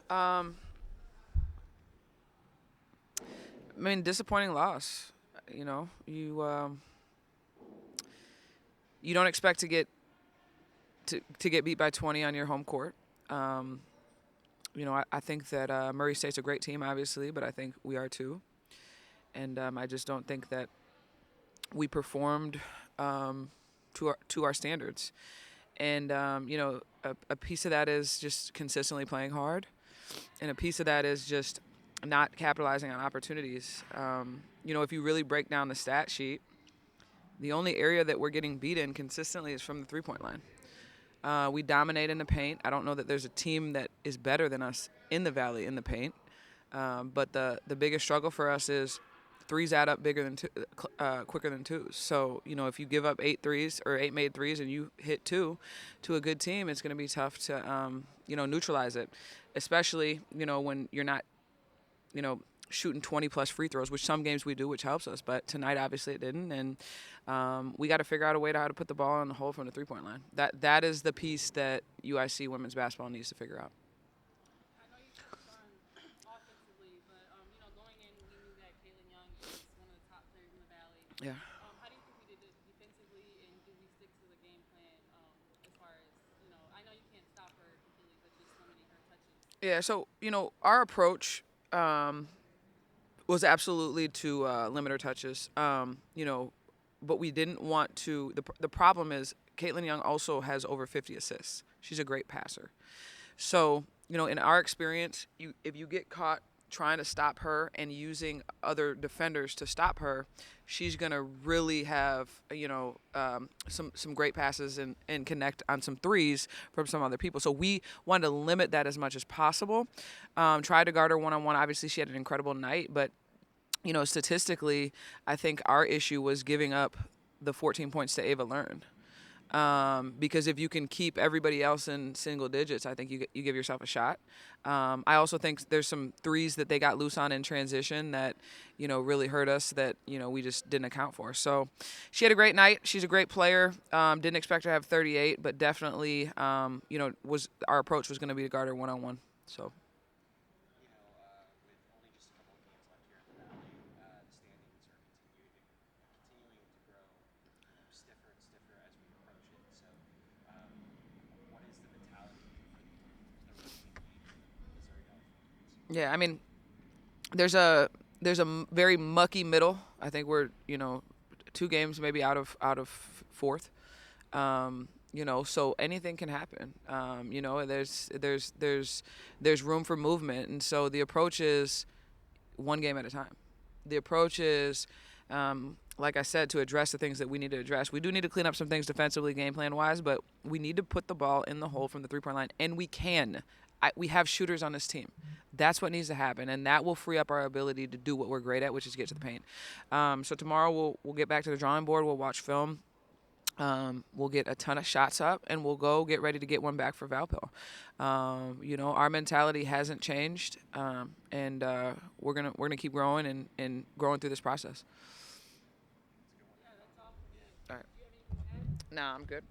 Um, I mean, disappointing loss. You know, you don't expect to get beat by 20 on your home court. Um, I think that Murray State's a great team, obviously, but I think we are too. And I just don't think that we performed to our standards. And a piece of that is just consistently playing hard, and a piece of that is just not capitalizing on opportunities. If you really break down the stat sheet, the only area that we're getting beat in consistently is from the three-point line. We dominate in the paint. I don't know that there's a team that is better than us in the Valley in the paint. But the biggest struggle for us is threes add up quicker than twos. So, if you give up 8 threes or 8 made threes and you hit 2 to a good team, it's going to be tough to, neutralize it, especially, when you're not, shooting 20-plus free throws, which some games we do, which helps us. But tonight, obviously, it didn't. And we got to figure out a way to how to put the ball in the hole from the three-point line. That is the piece that UIC women's basketball needs to figure out. I know you touched on offensively, but going in, we knew that Caitlin Young is one of the top players in the Valley. Yeah. How do you think we did defensively, and did we stick to the game plan as far as I know you can't stop her completely, but just limiting her touches. Yeah, so, our approach was absolutely to limit her touches. But we didn't want to. The problem is Caitlin Young also has over 50 assists. She's a great passer. So, in our experience, if you get caught trying to stop her and using other defenders to stop her, she's going to really have, some great passes and connect on some threes from some other people. So we wanted to limit that as much as possible. Tried to guard her one-on-one. Obviously, she had an incredible night, but statistically, I think our issue was giving up the 14 points to Ava Learn. Because if you can keep everybody else in single digits, I think you give yourself a shot. I also think there's some threes that they got loose on in transition that, really hurt us that, we just didn't account for. So she had a great night. She's a great player. Didn't expect her to have 38, but definitely, was our approach was going to be to guard her one-on-one. So. Yeah, I mean, there's a very mucky middle. I think we're 2 games maybe out of fourth. So anything can happen. There's room for movement, and so the approach is one game at a time. The approach is, like I said, to address the things that we need to address. We do need to clean up some things defensively, game plan wise, but we need to put the ball in the hole from the three-point line, and we can. We have shooters on this team. That's what needs to happen, and that will free up our ability to do what we're great at, which is get to the paint. So tomorrow we'll get back to the drawing board. We'll watch film. We'll get a ton of shots up, and we'll go get ready to get one back for Valpo. Our mentality hasn't changed, and we're gonna keep growing and growing through this process. Yeah, that's all. All right. Nah, I'm good.